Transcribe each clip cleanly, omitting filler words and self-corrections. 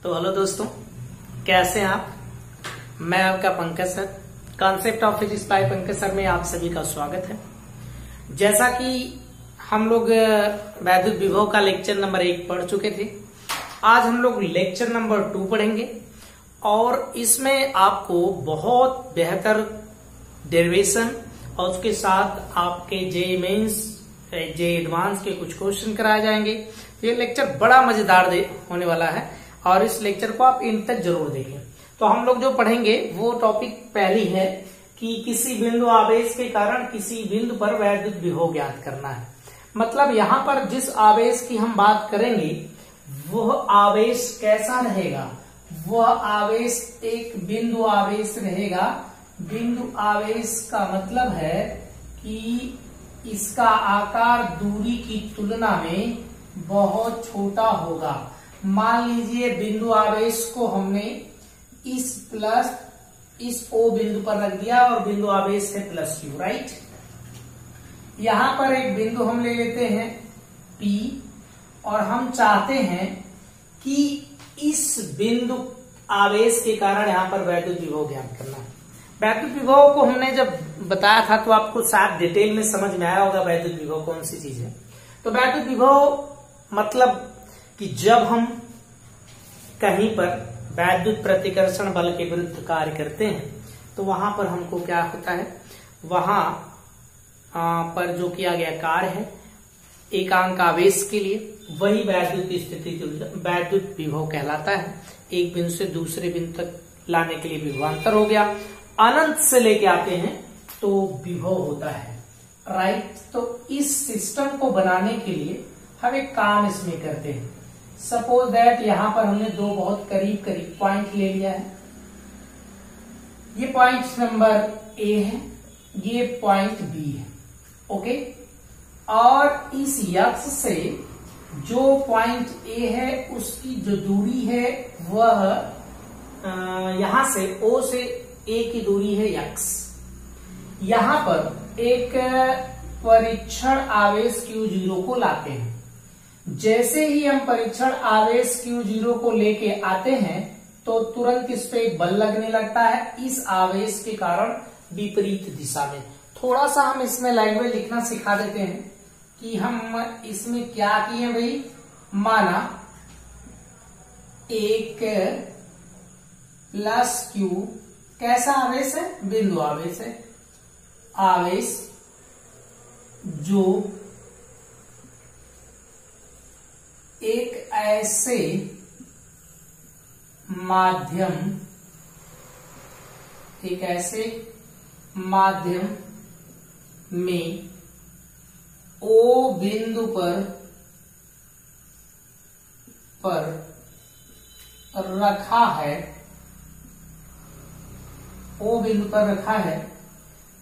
तो हेलो दोस्तों, कैसे हैं आप। मैं आपका Pankaj sir, concept of physics bye Pankaj sir में आप सभी का स्वागत है। जैसा कि हम लोग वैद्युत विभव का लेक्चर नंबर 1 पढ़ चुके थे, आज हम लोग लेक्चर नंबर 2 पढ़ेंगे और इसमें आपको बहुत बेहतर डेरिवेशन और उसके साथ आपके जे मेंस जे एडवांस के कुछ क्वेश्चन कराए जाएंगे। ये लेक्चर बड़ा मजेदार होने वाला है और इस लेक्चर को आप इन तक जरूर देखें। तो हम लोग जो पढ़ेंगे वो टॉपिक पहली है कि किसी बिंदु आवेश के कारण किसी बिंदु पर वैद्युत विभव ज्ञात करना है। मतलब यहाँ पर जिस आवेश की हम बात करेंगे वह आवेश कैसा रहेगा, वह आवेश एक बिंदु आवेश रहेगा। बिंदु आवेश का मतलब है कि इसका आकार दूरी की तुलना में बहुत छोटा होगा। मान लीजिए बिंदु आवेश को हमने इस O बिंदु पर रख दिया और बिंदु आवेश है +Q, राइट। यहां पर एक बिंदु हम ले लेते हैं P और हम चाहते हैं कि इस बिंदु आवेश के कारण यहां पर वैद्युत विभव ज्ञात करना है। वैद्युत विभव को हमने जब बताया था तो आपको शायद डिटेल में समझ में आया होगा वैद्युत विभव कौन सी चीज है। तो वैद्युत विभव मतलब कि जब हम कहीं पर वैद्युत प्रतिकर्षण बल के विरुद्ध कार्य करते हैं तो वहां पर हमको क्या होता है, वहां पर जो किया गया कार्य है एकांक आवेश के लिए, वही वैद्युत स्थिति वैद्युत विभव कहलाता है। एक बिंदु से दूसरे बिंदु तक लाने के लिए विभवांतर हो गया, अनंत से लेके आते हैं तो विभव होता है, राइट। तो इस सिस्टम को बनाने के लिए हम एक काम इसमें करते हैं। सपोज दैट यहां पर हमने दो बहुत करीब करीब पॉइंट ले लिया है। ये पॉइंट नंबर A है, ये पॉइंट B है, ओके। और इस यक्ष से जो पॉइंट A है उसकी जो दूरी है वह यहां से O से A की दूरी है x। यहां पर एक परीक्षण आवेश Q0 को लाते हैं। जैसे ही हम परीक्षण आवेश Q0 को लेके आते हैं तो तुरंत इस पे एक बल लगने लगता है इस आवेश के कारण विपरीत दिशा में। थोड़ा सा हम इसमें लैंग्वेज लिखना सिखा देते हैं कि हम इसमें क्या किए भाई। माना एक +Q कैसा आवेश है, बिंदु आवेश है। आवेश जो एक ऐसे माध्यम में O बिंदु पर रखा है, O बिंदु पर रखा है,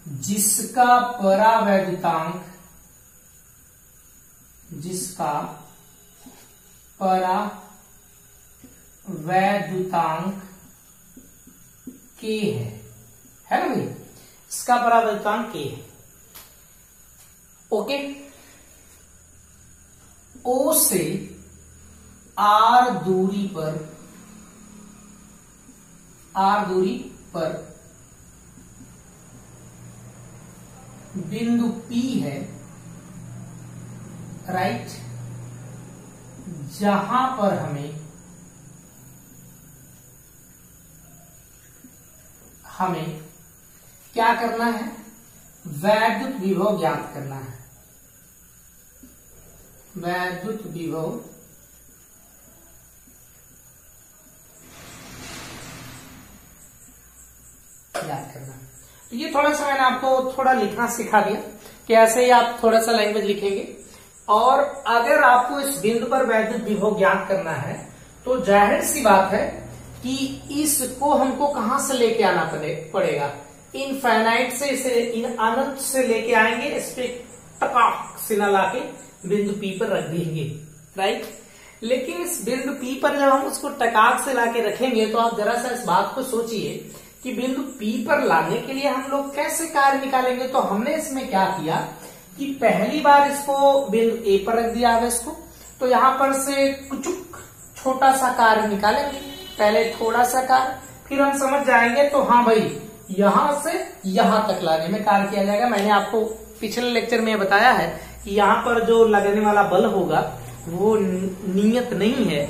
जिसका परावैद्युतांक K है ना भाई, इसका परावैद्युतांक K है, ओके। O से R दूरी पर बिंदु P है, राइट। जहां पर हमें क्या करना है, वैद्युत विभव ज्ञात करना है। वैद्युत विभव ज्ञात करना है। तो ये थोड़ा सा मैंने आपको थोड़ा लिखना सिखा दिया कि ऐसे ही आप थोड़ा सा लैंग्वेज लिखेंगे। और अगर आपको इस बिंदु पर वैद्युत विभव ज्ञात करना है तो जाहिर सी बात है कि इसको हमको कहां से लेके आना पड़ेगा, इनफाइनाइट से इसे अनंत से लेके आएंगे, इस पे टकाक से न लाके बिंदु P पर रख देंगे, राइट। लेकिन इस बिंदु P पर जब हम उसको टकाक से लाके रखेंगे तो आप जरा सा इस बात को सोचिए कि बिंदु P पर लाने के लिए हम लोग कैसे कार्य निकालेंगे। तो हमने इसमें क्या किया कि पहली बार इसको बिंदु A पर रख दिया आवेश को, तो यहां पर से कुछ छोटा सा कार्य निकालेंगे। पहले थोड़ा सा कार्य, फिर हम समझ जाएंगे तो हाँ भाई यहां से यहां तक लाने में कार्य किया जाएगा। मैंने आपको पिछले लेक्चर में बताया है कि यहाँ पर जो लगने वाला बल होगा वो नियत नहीं है,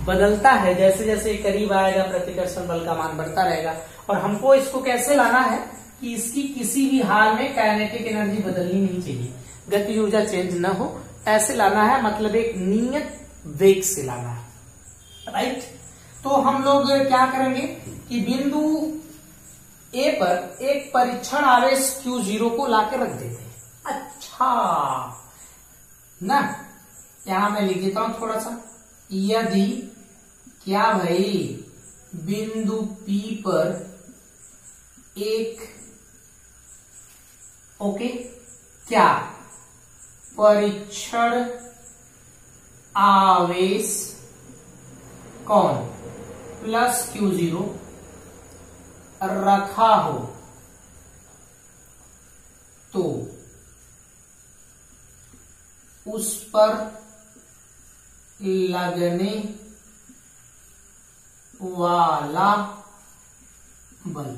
बदलता है। जैसे जैसे करीब आएगा प्रतिकर्षण बल का मान बढ़ता रहेगा। और हमको इसको कैसे लाना है कि इसकी किसी भी हाल में काइनेटिक एनर्जी बदलनी नहीं चाहिए, गति ऊर्जा चेंज न हो, ऐसे लाना है। मतलब एक नियत वेग से लाना है, राइट। तो हम लोग क्या करेंगे कि बिंदु ए पर एक परीक्षण आवेश Q0 को लाके रख देते हैं। अच्छा ना, यहां मैं लिख देता हूं थोड़ा सा। यदि क्या भाई बिंदु P पर एक ओके क्या परीक्षण आवेश कौन प्लस Q0 रखा हो तो उस पर लगने वाला बल,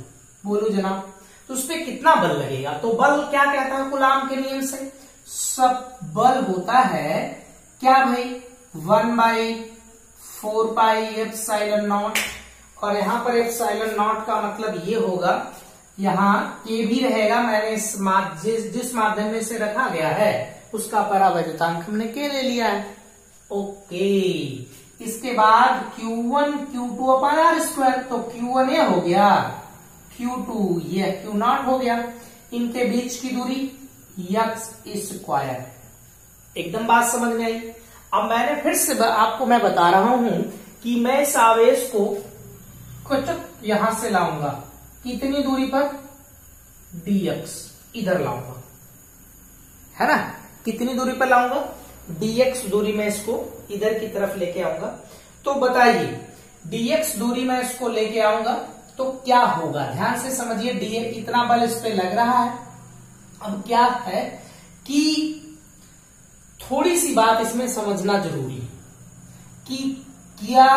बोलो जनाब, तो उस पर कितना बल लगेगा? तो बल क्या कहता है कूलाम के नियम से? सब बल होता है क्या भाई 1/4πε0। और यहां पर ε0 का मतलब ये होगा, यहाँ के भी रहेगा। मैंने जिस माध्यम में से रखा गया है उसका परावैद्युतांक हमने के ले लिया है। ओके, इसके बाद Q1 Q2/r², तो Q1 ये हो गया, Q2 ये Q0 हो गया। इनके बीच की दूरी x²। एकदम बात समझ में आई। अब मैंने फिर से आपको मैं बता रहा हूं कि मैं इस आवेश को कुछ यहां से लाऊंगा, कितनी दूरी पर? dx, इधर लाऊंगा, है ना। कितनी दूरी पर लाऊंगा? dx दूरी में इसको इधर की तरफ लेके आऊंगा। तो बताइए dx दूरी में इसको लेके आऊंगा तो क्या होगा? ध्यान से समझिए। dx इतना बल इस पे लग रहा है। अब क्या है कि थोड़ी सी बात इसमें समझना जरूरी है कि क्या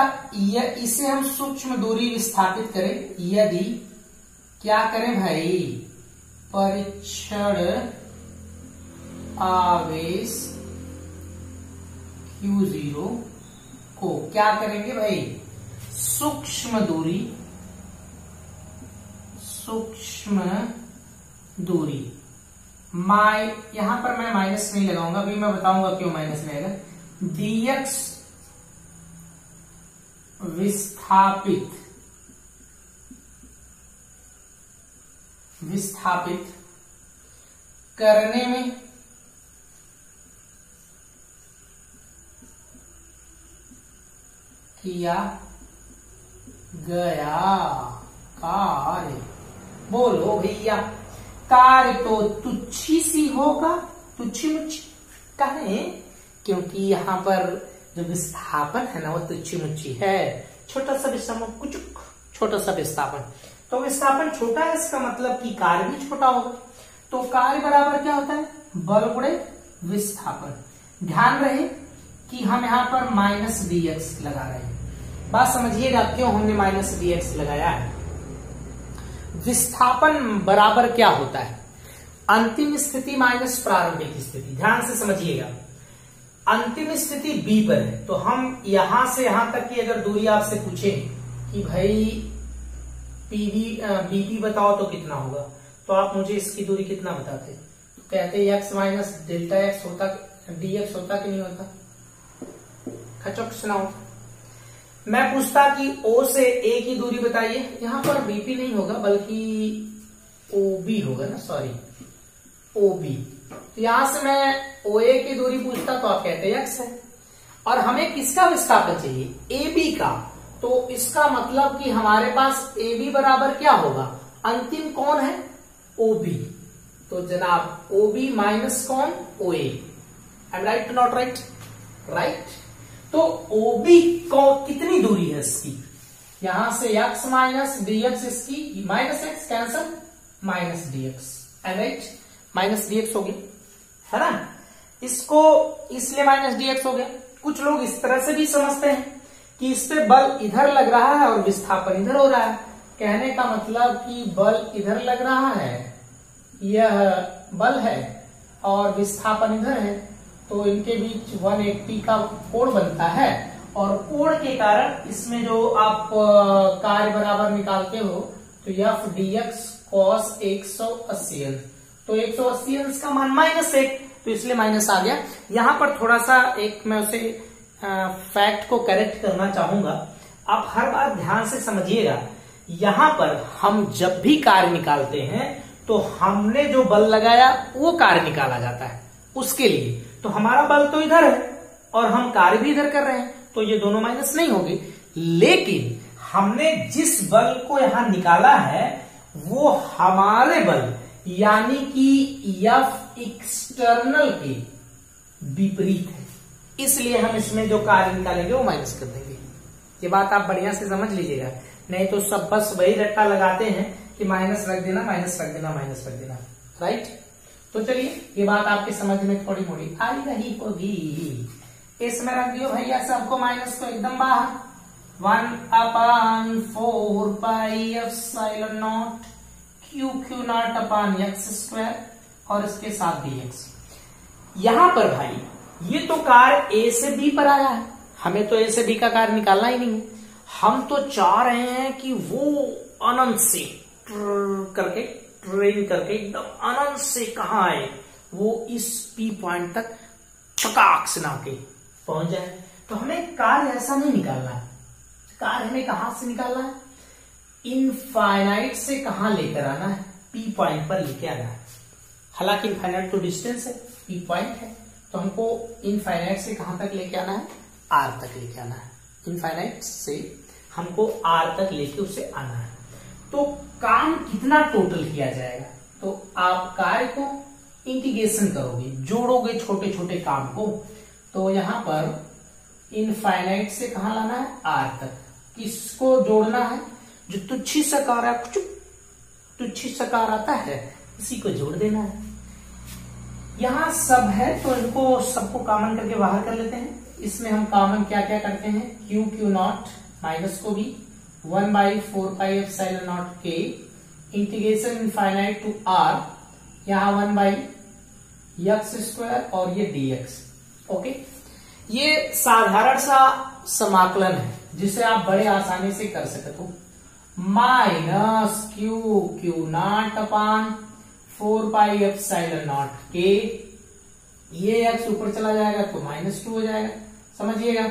इसे हम सूक्ष्म दूरी विस्थापित करें। यदि क्या करें भाई, परीक्षण आवेश Q0 को क्या करेंगे भाई, सूक्ष्म दूरी यहां पर मैं माइनस नहीं लगाऊंगा, अभी मैं बताऊंगा क्यों माइनस नहीं आएगा। dx विस्थापित करने में किया गया कार्य, बोलो भैया, कार्य तो तुच्छी सी होगा, तुच्छी मुच्छी। कहे क्योंकि यहां पर जो विस्थापन है ना वो तुच्छी मुच्छी है, छोटा सा विस्थापन, कुछ छोटा सा विस्थापन। तो विस्थापन छोटा है, इसका मतलब कि कार्य भी छोटा होगा। तो कार्य बराबर क्या होता है, बल गुणे विस्थापन। ध्यान रहे कि हम यहां पर -dx लगा रहे हैं। बात समझिएगा क्यों हमने -dx लगाया है। विस्थापन बराबर क्या होता है, अंतिम स्थिति माइनस प्रारंभिक स्थिति। ध्यान से समझिएगा, अंतिम स्थिति B पर है। तो हम यहां से यहां तक की अगर दूरी आपसे पूछे कि भाई BP बताओ तो कितना होगा, तो आप मुझे इसकी दूरी कितना बताते? तो कहते x माइनस डेल्टा x होता, dx होता कि नहीं होता? खचक सुनाओ। मैं पूछता कि O से A की दूरी बताइए, यहां पर BP नहीं होगा बल्कि OB होगा ना, सॉरी OB। तो यहां से मैं OA की दूरी पूछता तो आप कहते x है। और हमें किसका विस्थापन चाहिए, AB का। तो इसका मतलब कि हमारे पास AB बराबर क्या होगा, अंतिम कौन है, OB। तो जनाब OB माइनस कौन, OA। I am right not right? Right. तो OB को कितनी दूरी है इसकी, यहां से x माइनस dx, इसकी minus x cancel, minus dx, right, minus dx हो गया, है ना। इसको इसलिए माइनस dx हो गया। कुछ लोग इस तरह से भी समझते हैं कि इस पे बल इधर लग रहा है और विस्थापन इधर हो रहा है। कहने का मतलब कि बल इधर लग रहा है, यह बल है और विस्थापन इधर है, तो इनके बीच 180 का कोण बनता है और कोण के कारण इसमें जो आप कार्य बराबर निकालते हो तो एफ dx cos 180 अंश, तो 180 अंश का मान -1, तो इसलिए माइनस आ गया। यहां पर थोड़ा सा एक मैं उसे फैक्ट को करेक्ट करना चाहूंगा, आप हर बार ध्यान से समझिएगा। यहां पर हम जब भी कार्य निकालते हैं तो हमने जो बल लगाया वो कार्य निकाला जाता है उसके लिए, तो हमारा बल तो इधर है और हम कार्य भी इधर कर रहे हैं, तो ये दोनों माइनस नहीं होंगे। लेकिन हमने जिस बल को यहां निकाला है वो हमारे बल यानी कि एफ एक्सटर्नल के विपरीत है, इसलिए हम इसमें जो कार्य निकालेंगे वो माइनस कर देंगे। ये बात आप बढ़िया से समझ लीजिएगा, नहीं तो सब बस वही रट्टा लगाते हैं कि माइनस रख देना, माइनस रख देना, माइनस रख देना, राइट। तो चलिए ये बात आपके समझ में थोड़ी मोड़ी आई रही होगी। इसमें रख दियो भैया सबको माइनस को एकदम बाहर, 1/4 pi epsilon not Q q not upon x square और इसके साथ dx। यहां पर भाई ये तो कार्य ए से बी पर आया है, हमें तो ए से बी का कार्य निकालना ही नहीं है, हम तो चाह रहे हैं कि वो अनंत से करके ट्रेन करके एकदम अनंत से कहां आए, वो इस पी पॉइंट तक चकाक से ना के पहुंच जाए। तो हमें कार्य ऐसा नहीं निकालना है, कार्य हमें कहां से निकालना है, इनफाइनाइट से कहां लेकर आना है, पी पॉइंट पर लेके आना है। हालांकि इनफाइनाइट तो डिस्टेंस है, पी पॉइंट है, तो हमको इनफाइनाइट से कहां तक लेके आना है, आर तक लेके आना है। इनफाइनाइट से हमको आर तक लेके उसे आना है। तो काम कितना टोटल किया जाएगा, तो आप कार्य को इंटीग्रेशन करोगे, जोड़ोगे छोटे छोटे काम को, तो यहां पर इनफाइनाइट से कहां लाना है, आर तक। किसको जोड़ना है, जो तुच्छी सकार है, तुच्छी सकार आता है इसी को जोड़ देना है। यहां सब है तो इनको सबको कॉमन करके बाहर कर लेते हैं। इसमें हम कॉमन क्या क्या करते हैं, क्यू क्यू नॉट माइनस को भी 1/4 पाई एप्सिलॉन नॉट के इंटीग्रेशन इनफाइनाइट टू आर, यहां 1/x स्क्वायर और ये dx। ओके, ये साधारण सा समाकलन है जिसे आप बड़े आसानी से कर सकते हो। Minus Q q not upon 4 pi epsilon naught के, ये x ऊपर चला जाएगा तो -2 हो जाएगा, समझिएगा।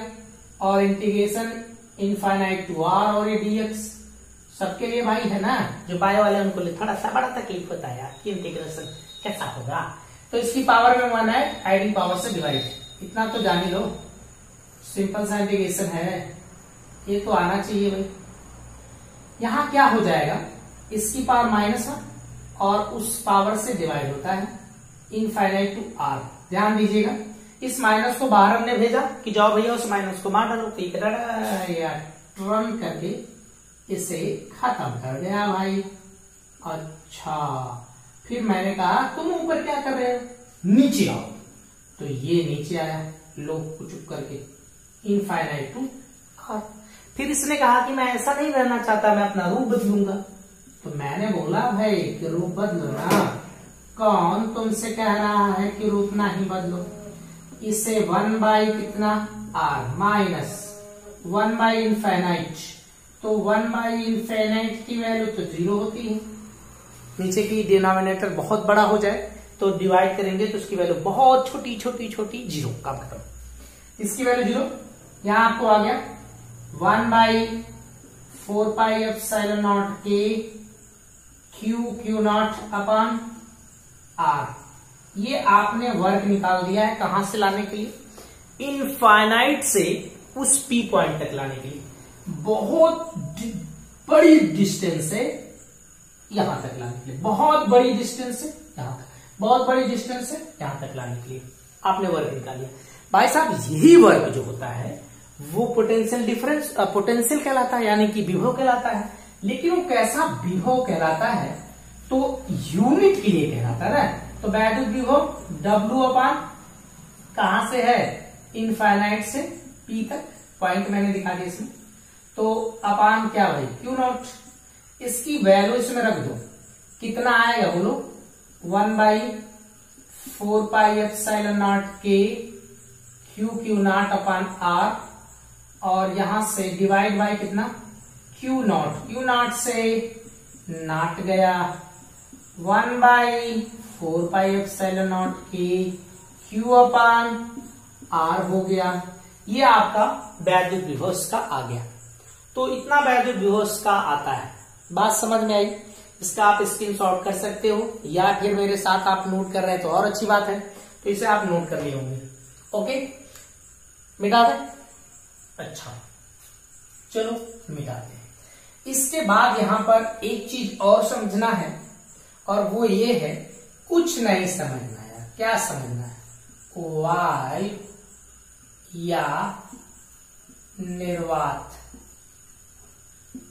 और इंटीग्रेशन इनफाइनाइट टू आर और ये dx सबके लिए भाई है ना, जो बायो वाले उनको लिए थोड़ा सा बड़ा तकलीफ होता है यार कि इंटीग्रेशन कैसा होगा। तो इसकी पावर में 1 है, आईडी पावर से डिवाइड, इतना तो जान ही लो, सिंपल सा इंटीग्रेशन है, ये तो आना चाहिए भाई। यहां क्या हो जाएगा, इसकी पावर -1 और उस पावर से डिवाइड होता है इनफाइनाइट टू आर। ध्यान दीजिएगा, इस माइनस को बाहर हमने भेजा कि जाओ भैया उस माइनस को मार डालो, टर्न करके इसे खत्म कर दिया भाई। अच्छा, फिर मैंने कहा तुम ऊपर क्या कर रहे हो, नीचे आओ, तो ये नीचे आया, लोग को चुप करके इनफाइनाइट टू आर। फिर इसने कहा कि मैं ऐसा नहीं रहना चाहता, मैं अपना रूप बदलूंगा। तो मैंने बोला भाई कि रूप बदलो ना, कौन तुमसे कह रहा है कि रूप नहीं बदलो। इसे 1 कितना आर माइनस 1 इनफाइनाइट, तो 1 इनफाइनाइट की वैल्यू तो 0 होती है। नीचे की डिनोमिनेटर बहुत बड़ा हो जाए तो डिवाइड करेंगे तो उसकी वैल्यू बहुत छोटी छोटी छोटी 0 का मतलब इसकी वैल्यू 0। यहां आपको आ गया 1/4 पाई एप्सिलॉन नॉट के q q naught upon r. ये आपने वर्क निकाल दिया है, कहां से लाने के लिए, इनफाइनाइट से उस पी पॉइंट तक लाने के लिए। बहुत बड़ी डिस्टेंस है यहां तक लाने के लिए, बहुत बड़ी डिस्टेंस है यहां तक, बहुत बड़ी डिस्टेंस है यहां तक लाने के लिए आपने वर्क निकाल लिया। भाई साहब यही वर्क जो होता है वो पोटेंशियल डिफरेंस, पोटेंशियल कहलाता है, यानी कि विभव कहलाता है। लेकिन वो कैसा विभव कहलाता है, तो यूनिट के लिए कहलाता है ना। तो वैद्युत विभव W अपान कहां से है, इनफाइनाइट से P तक पॉइंट मैंने दिखा दिया इसमें। तो अपान क्या भाई क्यू नॉट, इसकी वैल्यू इसमें रख दो, कितना आएगा बोलो 1/4πε0 के क्यू नॉट अपान आर, और यहां से डिवाइड बाय कितना क्यू नॉट से नॉट गया 1/4πε0 के क्यू अपान आर हो गया। ये आपका वैद्युत विभव का आ गया। तो इतना वैद्युत विभव का आता है। बात समझ में आई? इसका आप स्क्रीनशॉट कर सकते हो, या फिर मेरे साथ आप नोट कर रहे हैं तो और अच्छी बात है, तो इसे आप नोट कर लिए होंगे। ओके, मिटा दें? अच्छा, चलो मिटाते हैं। इसके बाद यहां पर एक चीज और समझना है, और वो ये है, कुछ नहीं समझना है। क्या समझना है? वाय या निर्वात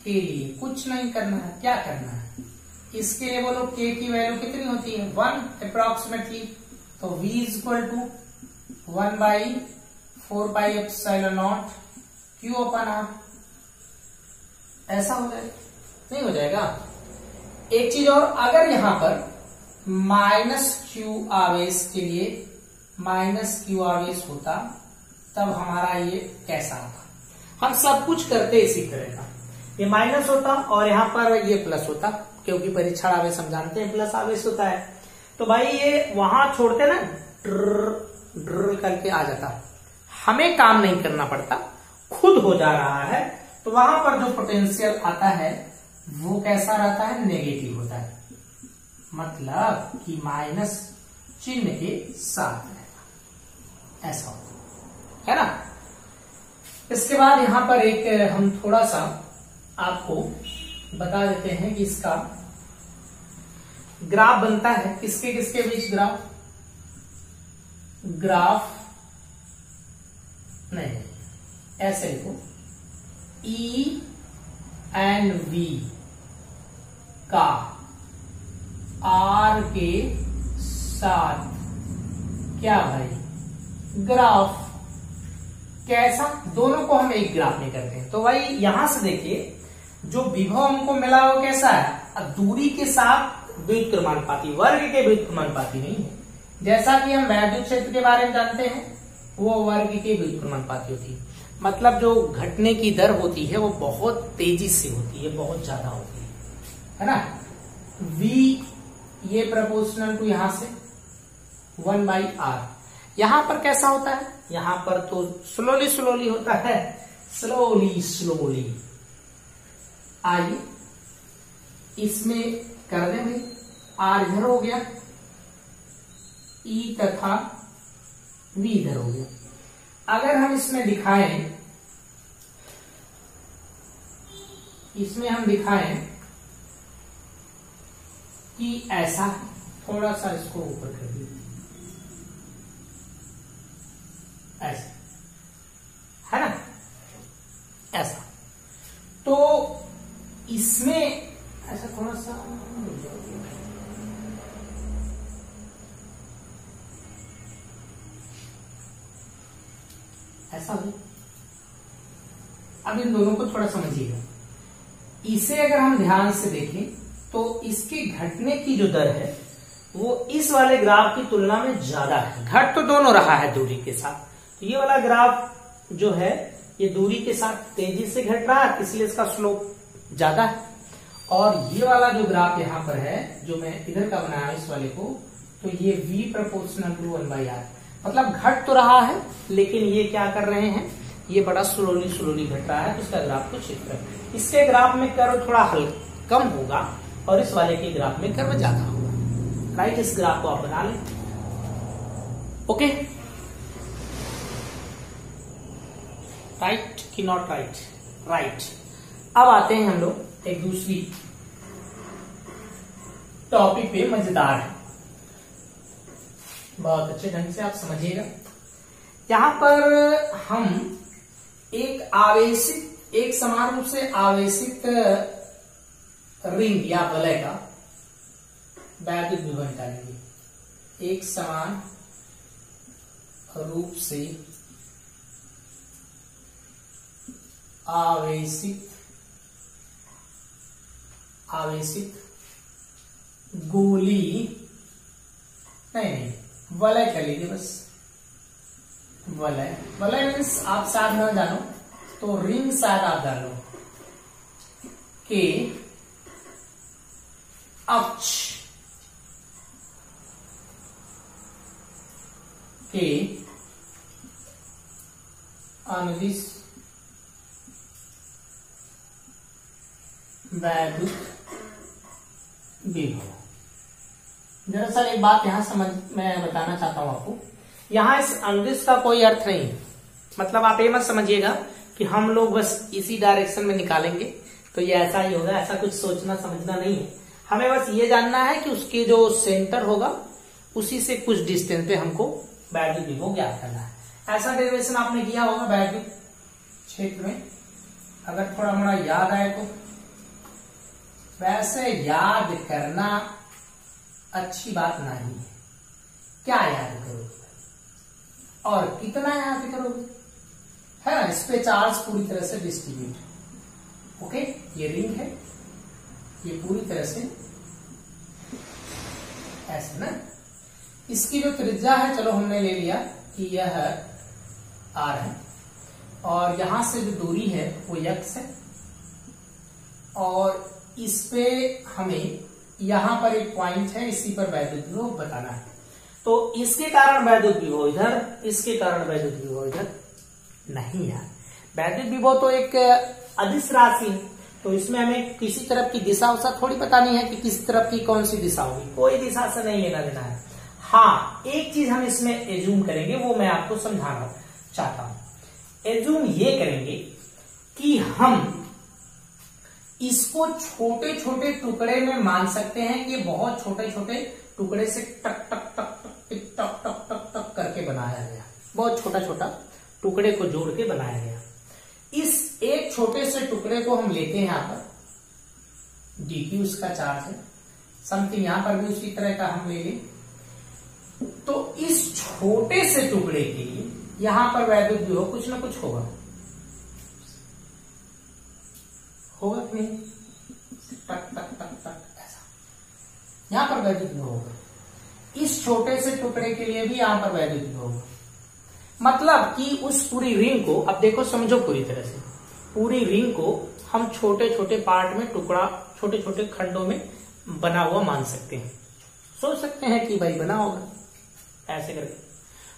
के लिए कुछ नहीं करना है। क्या करना है? इसके लिए बोलो k की वैल्यू कितनी होती है 1 अप्रोक्सीमेटली, तो v is equal to 1/4πε0 q upon r। ऐसा हो जाएगा? नहीं हो जाएगा। एक चीज और, अगर यहां पर -q आवेश के लिए -q आवेश होता, तब हमारा ये कैसा होता? हम सब कुछ करते इसी तरह का, ये माइनस होता और यहां पर ये प्लस होता, क्योंकि परीक्षण आवेश हम जानते हैं प्लस आवेश होता है। तो भाई ये वहां छोड़ते ना, ड्र करके आ जाता, हमें काम नहीं करना पड़ता, खुद हो जा रहा है। तो वहां पर जो पोटेंशियल आता है वो कैसा रहता है? नेगेटिव होता है, मतलब कि माइनस चिन्ह के साथ रहता, ऐसा होता है ना। इसके बाद यहां पर एक हम थोड़ा सा आपको बता देते हैं कि इसका ग्राफ बनता है किसके किसके बीच। ग्राफ नहीं, ऐसे लिखो, E एंड V का R के साथ क्या भाई? ग्राफ। कैसा? दोनों को हम एक ग्राफ में करते हैं। तो भाई यहां से देखिए, जो विभव हमको मिला वो कैसा है? दूरी के साथ व्युत्क्रमानुपाती, वर्ग के व्युत्क्रमानुपाती नहीं है। जैसा कि हम वैद्युत क्षेत्र के बारे में जानते हैं, वो वर्ग के व्युत्क्रमानुपाती होती है, मतलब जो घटने की दर होती है वो बहुत तेजी से होती है, बहुत ज्यादा होती है ना। v ये प्रोपोर्शनल टू यहां से 1/r। यहां पर कैसा होता है? यहां पर तो स्लोली होता है, स्लोली। आइए इसमें कर दें भाई, r इधर हो गया, E तथा V इधर हो गया। अगर हम इसमें हम दिखाएं कि ऐसा, थोड़ा सा इसको ऊपर कर दीजिए, ऐसा है ना, ऐसा। तो इसमें ऐसा थोड़ा सा ऐसा हो। अब इन दोनों को थोड़ा समझिएगा। इसे अगर हम ध्यान से देखें तो इसके घटने की जो दर है वो इस वाले ग्राफ की तुलना में ज्यादा है। घट तो दोनों रहा है दूरी के साथ, तो ये वाला ग्राफ जो है ये दूरी के साथ तेजी से घट रहा है, इसलिए इसका स्लोप ज्यादा है। और ये वाला जो ग्राफ यहाँ पर है, जो मैं इधर का बनाया इस वाले को, तो ये v प्रोपोर्शनल टू 1/r, मतलब घट तो रहा है लेकिन ये क्या कर रहे हैं, ये बड़ा स्लोली घट रहा है, तो इसका ग्राफ कुछ इस तरह। इसके ग्राफ में कर्व थोड़ा कम होगा और इस वाले के ग्राफ में कर्व ज्यादा होगा। राइट, इस ग्राफ को आप बना लें। ओके, राइट कि नॉट राइट? राइट। अब आते हैं हम लोग एक दूसरी टॉपिक पे, मजेदार है, बहुत अच्छे ढंग से आप समझिएगा। यहां पर हम एक समान रूप से आवेशित रिंग या वलय का वैद्युत विभव निकालेंगे। एक समान रूप से आवेशित गोली, नहीं वलय कर लीजिए बस, वलय मीन्स आप शायद न जानो तो रिंग शायद आप जानो, के अक्ष के अनुदिश वैद्युत विभव। दरअसल एक बात यहां मैं बताना चाहता हूं आपको, यहां इस अनुदिश का कोई अर्थ नहीं है, मतलब आप ये मत समझिएगा कि हम लोग बस इसी डायरेक्शन में निकालेंगे तो ये ऐसा ही होगा, ऐसा कुछ सोचना समझना नहीं है। हमें बस ये जानना है कि उसके जो सेंटर होगा उसी से कुछ डिस्टेंस पे हमको वैद्युत विभव ज्ञात करना है। ऐसा डेरिवेशन आपने किया होगा वैद्युत क्षेत्र में, अगर थोड़ा मोड़ा याद आए तो। वैसे याद करना अच्छी बात नहीं है, क्या याद करोगे और कितना याद करोगे, है ना। इस पे चार्ज पूरी तरह से डिस्ट्रीब्यूट, ओके। ये रिंग है, ये पूरी तरह से ऐसे ना, इसकी जो त्रिज्या है चलो हमने ले लिया कि यह आर है, और यहां से जो दूरी है वो यक्स है, और इस पे हमें यहां पर एक पॉइंट है, इसी पर वैद्युत विभव बताना है। तो इसके कारण वैद्युत विभव इधर, इसके कारण वैद्युत विभव इधर नहीं है। वैद्युत विभव तो एक अदिश राशि है, तो इसमें हमें किसी तरफ की दिशा उसा थोड़ी पता नहीं है कि किस तरफ की कौन सी दिशा होगी, कोई दिशा से नहीं लेना देना है। हाँ, एक चीज हम इसमें एज्यूम करेंगे, वो मैं आपको समझाना चाहता हूं। एज्यूम ये करेंगे कि हम इसको छोटे छोटे टुकड़े में मान सकते हैं कि बहुत छोटे छोटे टुकड़े से टक टक टक टक टक टक टक टक करके बनाया गया, बहुत छोटा छोटा टुकड़े को जोड़ के बनाया गया। इस एक छोटे से टुकड़े को हम लेते हैं यहां पर, dq उसका चार्ज है, समथिंग यहां पर भी उसी तरह का हम ले लें, तो इस छोटे से टुकड़े के लिए यहां पर वैद्युत विभव कुछ ना कुछ होगा कि नहीं, टक टक टक टक ऐसा यहां पर वैद्युत विभव होगा। इस छोटे से टुकड़े के लिए भी यहां पर वैद्युत विभव होगा, मतलब कि उस पूरी रिंग को, अब देखो समझो पूरी तरह से, पूरी रिंग को हम छोटे छोटे पार्ट में, टुकड़ा छोटे छोटे खंडों में बना हुआ मान सकते हैं। सोच सकते हैं कि भाई बना होगा ऐसे करके।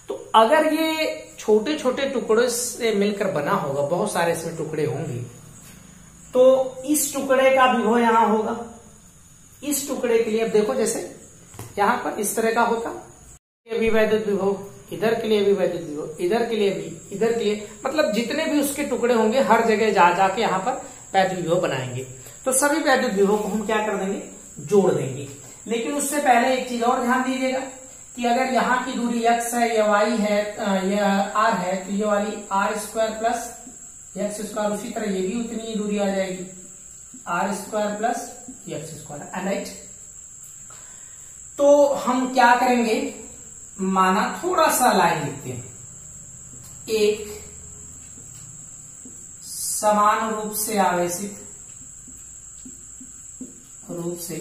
तो अगर ये छोटे छोटे टुकड़ों से मिलकर बना होगा, बहुत सारे इसमें टुकड़े होंगे, तो इस टुकड़े का विभव यहां होगा। इस टुकड़े के लिए अब देखो, जैसे यहां पर इस तरह का होता, ये भी वैद्युत विभव, इधर के लिए भी वैद्युत विभव, इधर के लिए भी, इधर के लिए, मतलब जितने भी उसके टुकड़े होंगे हर जगह जा जाके यहाँ पर वैद्युत विभव बनाएंगे। तो सभी वैद्युत विभव को हम क्या कर देंगे, जोड़ देंगे। लेकिन उससे पहले एक चीज और ध्यान दीजिएगा कि अगर यहाँ की दूरी x है, यह y है, यह r है, तो ये वाली r square plus x square, उसी तरह ये भी उतनी ही दूरी आ जाएगी, r square plus x square, right. तो हम क्या करेंगे, माना थोड़ा सा लाइन लिखते हैं, एक समान रूप से आवेशित रूप से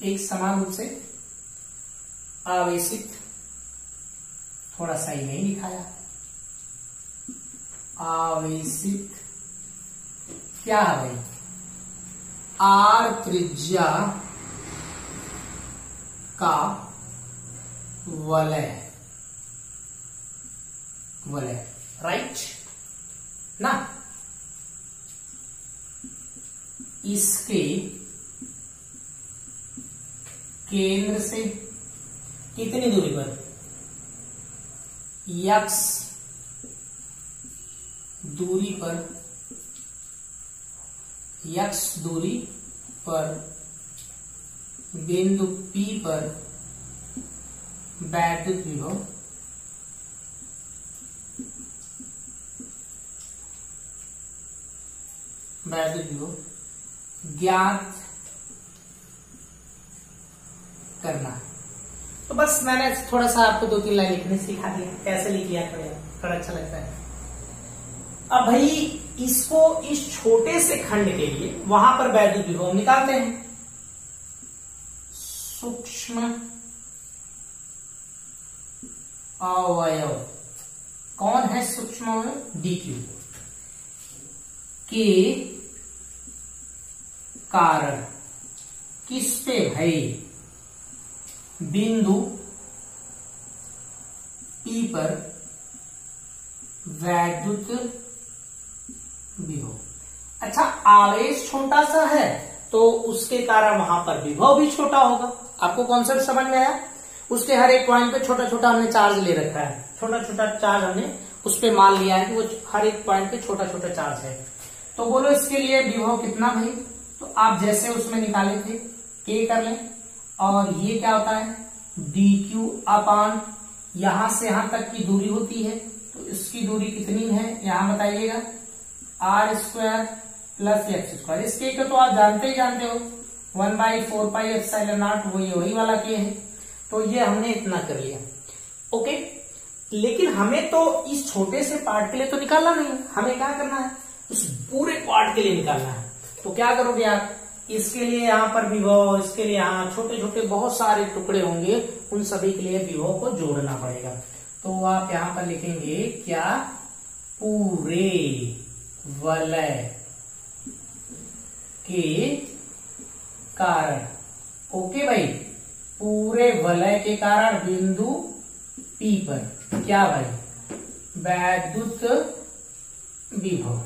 एक समान रूप से आवेशित, थोड़ा सही नहीं लिखाया, आवेशित क्या है भाई, आर त्रिज्या का वलय, वलय, राइट ना। इसके केंद्र से कितनी दूरी पर, x दूरी पर, x दूरी पर बिंदु P पर वैद्युत विभव ज्ञात करना है। तो बस मैंने थोड़ा सा आपको 2-3 लाइन लिखने सिखा दिया, कैसे लिख लिया थोड़ा अच्छा लगता है। अब भाई इसको इस छोटे से खंड के लिए वहां पर वैद्युत विभव निकालते हैं। सूक्ष्म अवयव कौन है? सूक्ष्म अवयव dq के कारण किस पे भाई? बिंदु P पर वैद्युत विभव। अच्छा, आवेश छोटा सा है तो उसके कारण वहां पर विभव भी छोटा होगा। आपको कॉन्सेप्ट समझ में आया? उसके हर एक पॉइंट पे छोटा छोटा हमने चार्ज ले रखा है, छोटा छोटा चार्ज हमने उस पे मान लिया है कि वो हर एक पॉइंट पे छोटा छोटा चार्ज है। तो बोलो इसके लिए विभव कितना भाई? तो आप जैसे उसमें निकाले थे k कर लें, और ये क्या होता है? dq अपान यहां से यहां तक की दूरी होती है, तो इसकी दूरी कितनी है यहां बताइएगा? r² plus x²। इस k को तो आप जानते ही जानते हो, 1/4πε0 वही वाला k है। तो ये हमने इतना कर लिया। ओके, लेकिन हमें तो इस छोटे से पार्ट के लिए तो निकालना नहीं है, हमें क्या करना है? उस पूरे पार्ट के लिए निकालना है। तो क्या करोगे आप? इसके लिए यहाँ पर विभव, इसके लिए यहाँ छोटे छोटे बहुत सारे टुकड़े होंगे, उन सभी के लिए विभव को जोड़ना पड़ेगा। तो आप यहाँ पर लिखेंगे क्या? पूरे वलय के कारण। ओके भाई, पूरे वलय के कारण बिंदु P पर क्या भाई? वैद्युत विभव।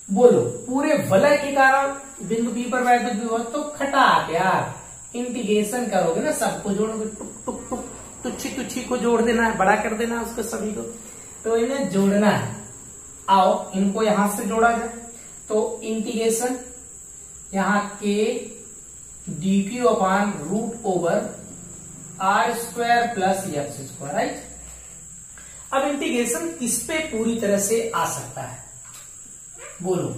बोलो, पूरे वलय के कारण बिंदु P पर वैद्युत विभव। तो खटाक यार, इंटीग्रेशन करोगे ना, सबको जोड़ोगे, टुक टुक टुक, तुच्छी तुच्छी को जोड़ देना है, बड़ा कर देना है उसको सभी को, तो इन्हें जोड़ना है। आओ इनको यहां से जोड़ा जाए। तो इंटीग्रेशन यहां k dq अपान √r² प्लस x², राइट। अब इंटीग्रेशन किस पे पूरी तरह से आ सकता है? बोलो,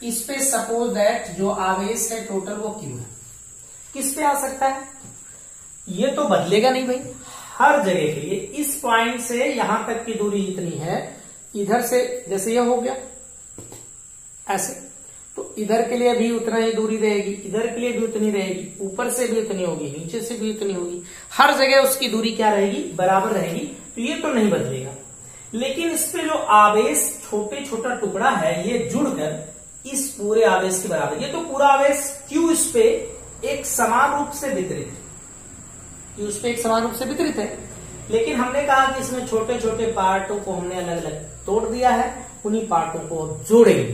इस पे सपोज दैट जो आवेश है टोटल वो q है, किस पे आ सकता है? ये तो बदलेगा नहीं भाई, हर जगह के लिए इस पॉइंट से यहां तक की दूरी जितनी है, इधर से जैसे ये हो गया ऐसे, तो इधर के लिए भी उतना ही दूरी रहेगी, इधर के लिए भी उतनी रहेगी, ऊपर से भी उतनी होगी, नीचे से भी उतनी होगी, हर जगह उसकी दूरी क्या रहेगी? बराबर रहेगी। तो ये तो नहीं बदलेगा। लेकिन इस पे जो आवेश छोटे छोटा टुकड़ा है, ये जुड़कर इस पूरे आवेश के बराबर, ये तो पूरा आवेश Q इस पे एक समान रूप से वितरित, Q इस पे एक समान रूप से वितरित है। लेकिन हमने कहा कि इसमें छोटे छोटे पार्टों को हमने अलग अलग तोड़ दिया है, उन्हीं पार्टों को जोड़ेंगे,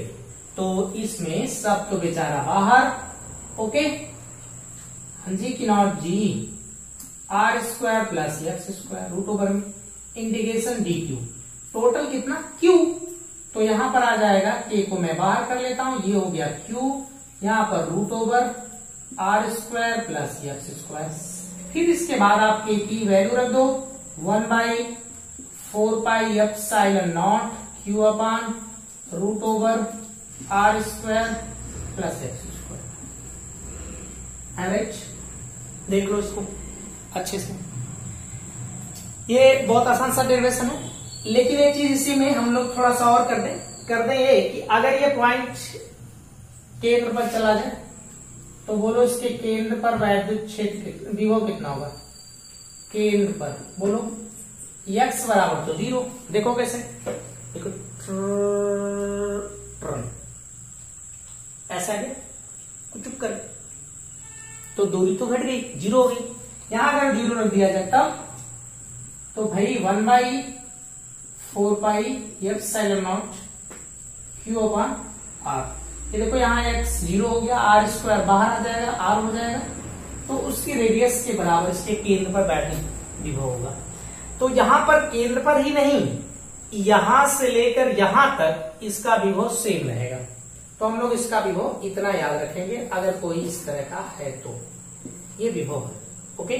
तो इसमें सब तो बेचारा बाहर। ओके, हाँ जी की नॉट जी r² प्लस x² √ओवर में इंटीग्रेशन dq, टोटल कितना? q। तो यहां पर आ जाएगा, k को मैं बाहर कर लेता हूं, ये हो गया q, यहां पर √ओवर r² प्लस x²। फिर इसके बाद आप k की वैल्यू रख दो, 1/4πε0 q upon √over r² plus x²। Right, देख लो इसको अच्छे से। ये बहुत आसान सा डेरिवेशन है, लेकिन एक चीज इसी में हम लोग थोड़ा सा और कर दें ये कि अगर ये पॉइंट केंद्र पर चला जाए, तो बोलो इसके केंद्र पर वैद्युत क्षेत्र विभव कितना होगा? केंद्र पर बोलो x बराबर तो 0। देखो कैसे, देखो ऐसा है, चुप कर, तो दूरी तो घट गई, 0 हो गई। यहां अगर 0 रख दिया जाए तब तो भाई 1/4πε0 q अपान r। ये देखो यहाँ x 0 हो गया, r² बाहर आ जाएगा, r हो जाएगा, तो उसकी रेडियस के बराबर इसके केंद्र पर वैद्युत विभव होगा। तो यहां पर केंद्र पर ही नहीं, यहां से लेकर यहां तक इसका विभव सेम रहेगा। तो हम लोग इसका विभव इतना याद रखेंगे, अगर कोई इस तरह का है तो ये विभव है। ओके,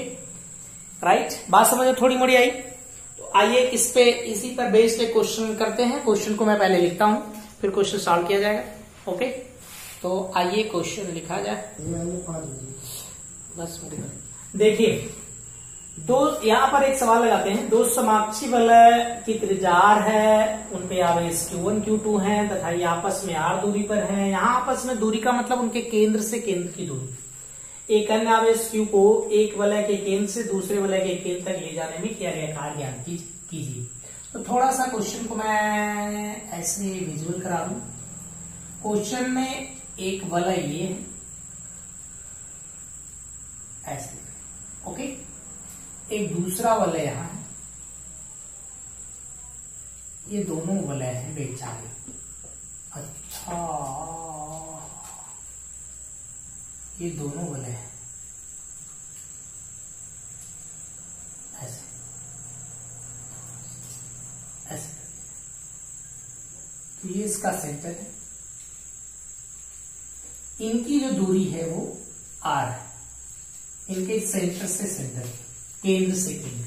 राइट, बात समझ में थोड़ी मोड़ी आई? तो आइए इस पे इसी पर बेस्ड एक क्वेश्चन करते हैं। क्वेश्चन को मैं पहले लिखता हूं, फिर क्वेश्चन सॉल्व किया जाएगा। ओके, तो आइए क्वेश्चन लिखा जाए। बस देखिए, यहां पर एक सवाल लगाते हैं, दो समाक्षी वलय की त्रिज्या r है, उनपे आवेश Q1 Q2 है तथा ये आपस में r दूरी पर है। यहाँ आपस में दूरी का मतलब उनके केंद्र से केंद्र की दूरी। एक अन्य आवेश Q को एक वलय के केंद्र से दूसरे वलय के केंद्र तक ले जाने में किया गया कार्य ज्ञात कीजिए। तो थोड़ा सा क्वेश्चन को मैं ऐसे विजुअल करा दूं। क्वेश्चन में एक वलय ये है ऐसे, ओके, एक दूसरा वलय यहां है, ये दोनों वलय हैं बेचारे। अच्छा, ये दोनों वलय हैं ऐसे ऐसे, तो ये इसका सेंटर है, इनकी जो दूरी है वो r है, इनके सेंटर से सेंटर, केंद्र से केंद्र,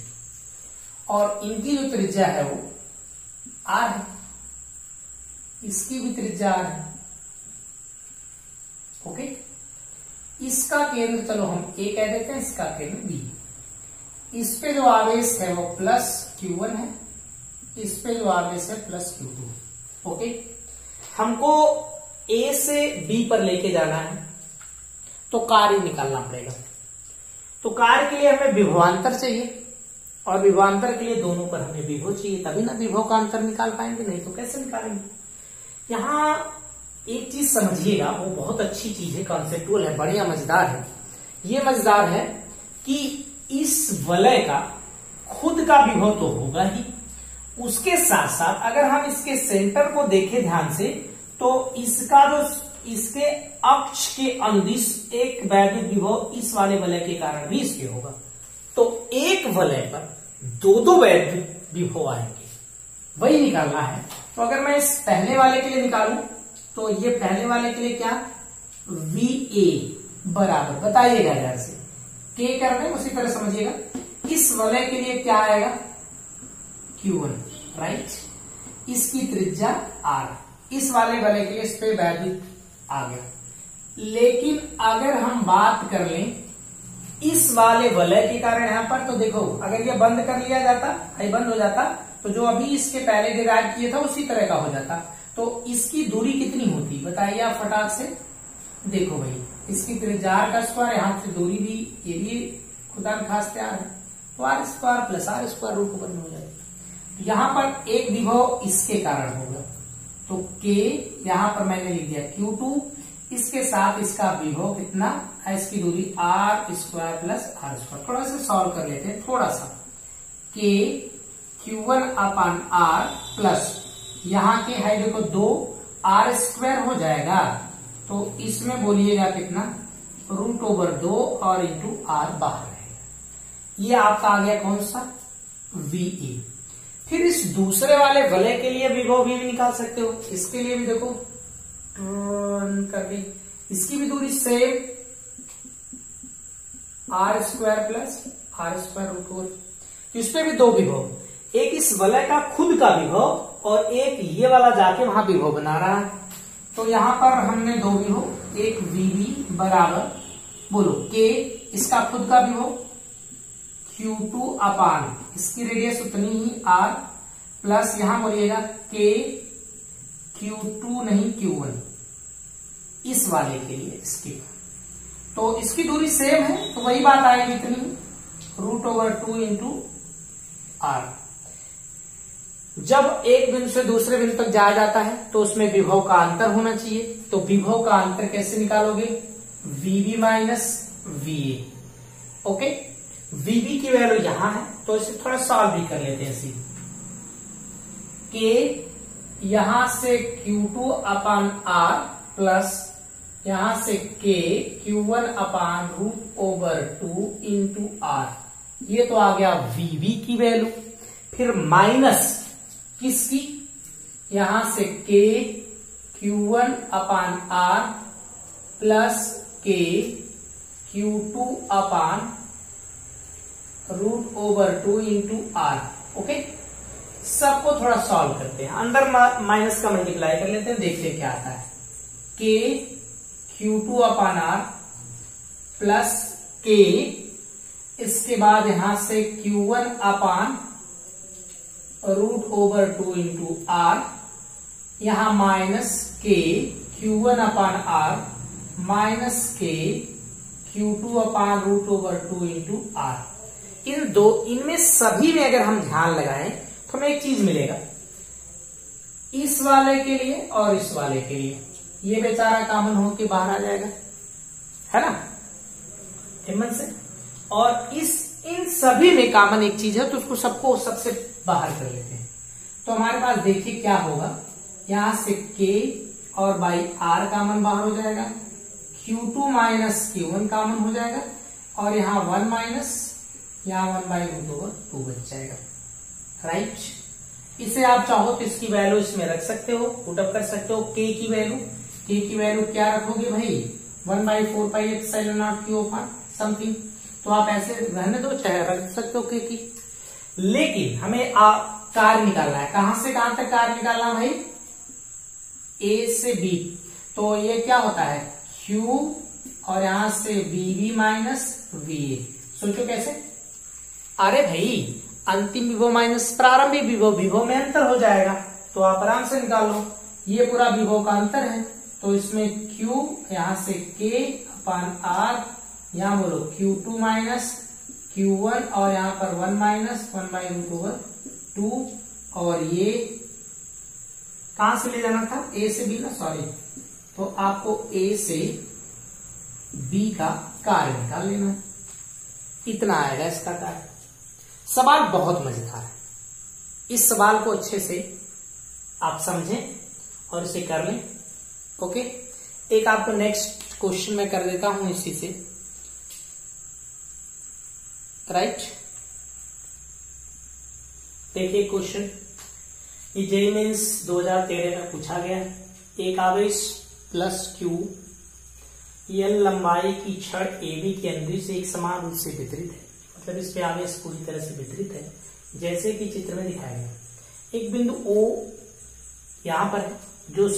और इनकी जो त्रिज्या है वो r है, इसकी भी त्रिज्या r है, ओके। इसका केंद्र चलो हम a कह देते हैं, इसका केंद्र b। इस पे जो आवेश है वो प्लस Q1 है, इस पे जो आवेश है प्लस Q2, ओके। हमको a से b पर लेके जाना है तो कार्य निकालना पड़ेगा। तो कार्य के लिए हमें विभवांतर चाहिए, और विभवांतर के लिए दोनों पर हमें विभव चाहिए, तभी ना विभव का अंतर निकाल पाएंगे, नहीं तो कैसे निकालेंगे। यहां एक चीज समझिएगा, वो बहुत अच्छी चीज है, कॉन्सेप्टुअल है, बढ़िया मजेदार है। ये मजेदार है कि इस वलय का खुद का विभव तो होगा ही, उसके साथ साथ अगर हम इसके सेंटर को देखें ध्यान से, तो इसका जो इसके अक्ष के अनुदिश एक वैद्युत विभव इस वाले वलय के कारण भी इसके होगा। तो एक वलय पर दो दो वैद्युत विभव आएंगे, वही निकालना है। तो अगर मैं इस पहले वाले के लिए निकालूं तो ये पहले वाले के लिए क्या, VA बराबर, बताइएगा ध्यान से, K कर रहे हैं उसी तरह समझिएगा। इस वलय के लिए क्या आएगा, Q1, राइट, इसकी त्रिज्या R, इस वाले वलय के लिए इस पे वैद्युत आ गया। लेकिन अगर हम बात कर लें इस वाले वलय के कारण यहां पर, तो देखो अगर ये बंद कर लिया जाता, ये बंद हो जाता, तो जो अभी इसके पहले डिराइव किया था उसी तरह का हो जाता। तो इसकी दूरी कितनी होती बताइए आप फटाक से। देखो भाई, इसकी त्रिज्या r का स्क्वायर, यहां से दूरी भी, ये भी खुदा न खास तैयार है, तो r square plus r square root ऊपर में हो जाएगा। यहां पर एक विभव इसके कारण होगा, तो K यहां पर मैंने लिख दिया Q2, इसके साथ इसका विभव कितना है, इसकी दूरी r square plus r square. थोड़ा सा सॉल्व कर लेते हैं, थोड़ा सा, K Q1 upon r plus यहां के है देखो 2 r स्क्वायर हो जाएगा, तो इसमें बोलिएगा कितना, रूट ओवर 2 और इंटू r बाहर रहेगा। ये आपका आ गया कौन सा, VA। फिर इस दूसरे वाले वलय के लिए विभव भी निकाल सकते हो, इसके लिए भी देखो करके, इसकी भी दूरी same r square plus r square root over. इस पे भी दो विभव, एक इस वलय का खुद का विभव और एक ये वाला जाके वहां विभव बना रहा है। तो यहां पर हमने दो विभव, एक VB बराबर, बोलो K इसका खुद का विभव Q2 अपान इसकी रेडियस उतनी ही R प्लस यहां बोलिएगा K Q2 नहीं Q1, इस वाले के लिए इसकी, तो इसकी दूरी सेम है, तो वही बात आएगी इतनी, रूट ओवर 2 इंटू R। जब एक बिंदु से दूसरे बिंदु तक जाया जाता है तो उसमें विभव का अंतर होना चाहिए। तो विभव का अंतर कैसे निकालोगे, VB minus VA, okay. VB की वैल्यू यहां है, तो इसे थोड़ा सॉल्व भी कर लेते हैं इसी। K यहां से Q2 अपान R प्लस यहां से K Q1 upon root over 2 into R, ये तो आ गया VB की वैल्यू। फिर माइनस किसकी, यहां से K Q1 upon R plus K Q2 upon root over 2 into R, okay. सबको थोड़ा सॉल्व करते हैं, अंदर माइनस का मल्टीप्लाई कर लेते हैं, देखते हैं क्या आता है। K Q2 अपान R प्लस K इसके बाद यहां से Q1 अपान √/2 इंटू आर, यहां माइनस के Q1 अपान आर माइनस के Q2 अपान √/2 इंटू आर। इनमें सभी में अगर हम ध्यान लगाएं तो हमें एक चीज मिलेगा, इस वाले के लिए और इस वाले के लिए ये बेचारा कॉमन होके बाहर आ जाएगा, है ना, हिम्मत से। और इन सभी में कॉमन एक चीज है, तो उसको सबको सबसे बाहर कर लेते हैं। तो हमारे पास देखिए क्या होगा, यहां से k और बाई r कॉमन बाहर हो जाएगा, Q2 माइनस Q1 कॉमन हो जाएगा, और यहाँ 1 माइनस यहाँ 1/√2 बच जाएगा, राइट। इसे आप चाहो तो इसकी वैल्यू इसमें रख सकते हो, पुटअप कर सकते हो। k की वैल्यू क्या रखोगे भाई, 1/4πε0 Q अपान समथिंग, तो आप ऐसे रहने दो, चाहे रख सकते हो k की। लेकिन हमें कार्य निकालना है, कहां से कहां तक कार्य निकालना भाई, a से b। तो ये क्या होता है, q और यहां से bb माइनस va। सोचो कैसे, अरे भाई अंतिम विभव माइनस प्रारंभिक विभव, विभव में अंतर हो जाएगा, तो आप आराम से निकालो। ये पूरा विभव का अंतर है, तो इसमें q यहां से k अपान r, यहां बोलो Q2 माइनस Q1, और यहां पर 1 माइनस 1/√2, और ये कहां से ले जाना था, a से b ना, सॉरी। तो आपको a से b का कार्य निकाल लेना है, इतना आएगा इसका कार्य। सवाल बहुत मजेदार है, इस सवाल को अच्छे से आप समझें और इसे कर लें, ओके। एक आपको नेक्स्ट क्वेश्चन में कर देता हूं इसी से, राइट। देखिए क्वेश्चन, ये जेईई मेंस 2013 में पूछा गया। एक आवेश प्लस Q L लंबाई की छड़ AB के अंदर से एक समान रूप से वितरित है, मतलब इस पे आवेश पूरी तरह से वितरित है, जैसे कि चित्र में दिखाया गया। एक बिंदु O यहां पर है, जो A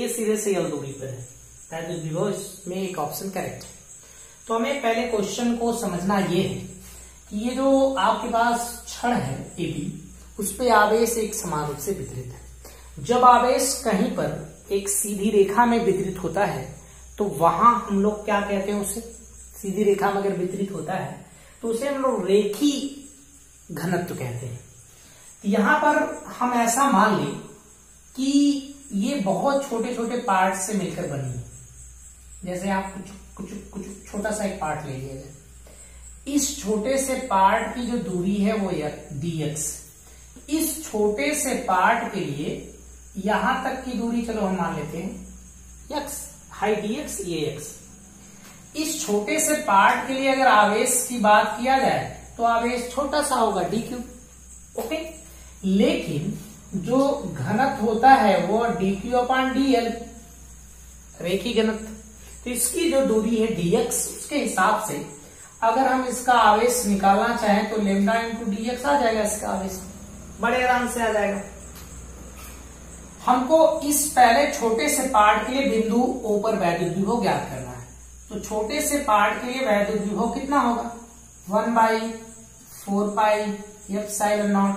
सिरे से L दूरी पर है, तो विभव इसमें एक ऑप्शन करेक्ट है। तो हमें पहले क्वेश्चन को समझना ये है कि ये जो आपके पास छड़ है AB, उस पे आवेश एक समान रूप से वितरित है। जब आवेश कहीं पर एक सीधी रेखा में वितरित होता है, तो वहां हम लोग क्या कहते हैं, उसे सीधी रेखा में अगर वितरित होता है तो उसे हम लोग रेखी घनत्व कहते हैं। यहां पर हम ऐसा मान लें कि ये बहुत छोटे छोटे पार्ट से मिलकर बनी है, जैसे आप कुछ छोटा सा एक पार्ट ले लिया जाए। इस छोटे से पार्ट की जो दूरी है वो dx, इस छोटे से पार्ट के लिए यहां तक की दूरी चलो हम मान लेते हैं x, हाई dx ये x। इस छोटे से पार्ट के लिए अगर आवेश की बात किया जाए तो आवेश छोटा सा होगा dq, ओके। लेकिन जो घनत्व होता है वो dq अपान dl, रेखी घनत्व। तो इसकी जो दूरी है dx, उसके हिसाब से अगर हम इसका आवेश निकालना चाहें तो लेमडा इंटू dx आ जाएगा, इसका आवेश बड़े आराम से आ जाएगा। हमको इस पहले छोटे से पार्ट के लिए बिंदु O पर वैद्युत विभव ज्ञात करना है। तो छोटे से पार्ट के लिए वैद्युत विभव कितना होगा, 1/4πε0।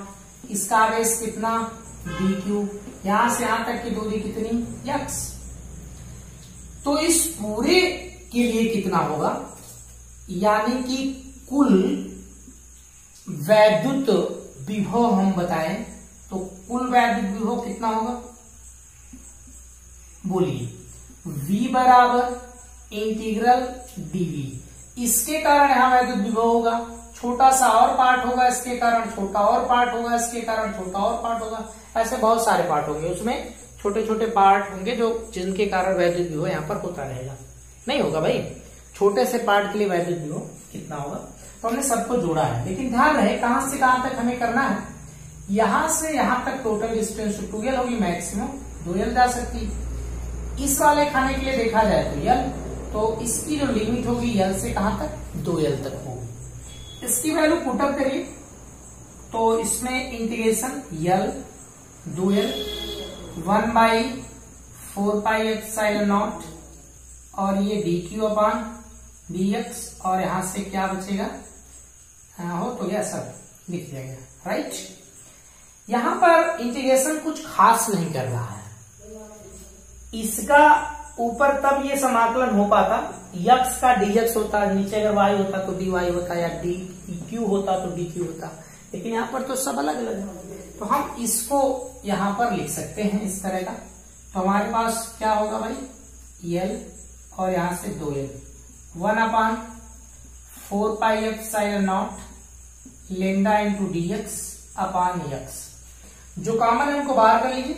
इसका आवेश कितना, dq। यहां से यहां तक की दूरी कितनी, x। तो इस पूरे के लिए कितना होगा, यानी कि कुल वैद्युत विभव हम बताएं तो कुल वैद्युत विभव कितना होगा, बोलिए। v बराबर इंटीग्रल dv। इसके कारण यहां वैद्युत विभव होगा, छोटा सा और पार्ट होगा इसके कारण, छोटा और पार्ट होगा इसके कारण, छोटा और पार्ट होगा, ऐसे बहुत सारे पार्ट होंगे, उसमें छोटे छोटे पार्ट होंगे जो जिनके कारण वैद्युत विभव यहां पर होता रहेगा। नहीं होगा भाई, छोटे से पार्ट के लिए वैद्युत विभव कितना होगा। तो हमने सबको जोड़ा है, लेकिन ध्यान रहे कहां से कहां तक हमें करना है। यहां से यहां तक टोटल डिस्टेंस 2l होगी, मैक्सिमम 2l जा सकती है। इस वाले खाने के लिए देखा जाए तो l, तो इसकी जो लिमिट होगी l से कहां तक, 2l तक होगी। इसकी वैल्यू पुटअप करिए तो इसमें इंटीग्रेशन l 2l 1/4πε0 और ये dq अपान dx, और यहां से क्या बचेगा हो तो गया, सब लिख दिया गया, राइट। यहां पर इंटीग्रेशन कुछ खास नहीं कर रहा है, इसका ऊपर तब ये समाकलन हो पाता, यक्स का डीएक्स होता, नीचे अगर वाई होता तो डी वाई होता, या डी क्यू होता तो डी क्यू होता, लेकिन यहाँ पर तो सब अलग अलग है, तो हम इसको यहां पर लिख सकते हैं इस तरह का। तो हमारे पास क्या होगा भाई, एल और यहां से 2l, 1/4 pi epsilon naught lambda into d x upon x. जो कॉमन है उनको बाहर कर लीजिए,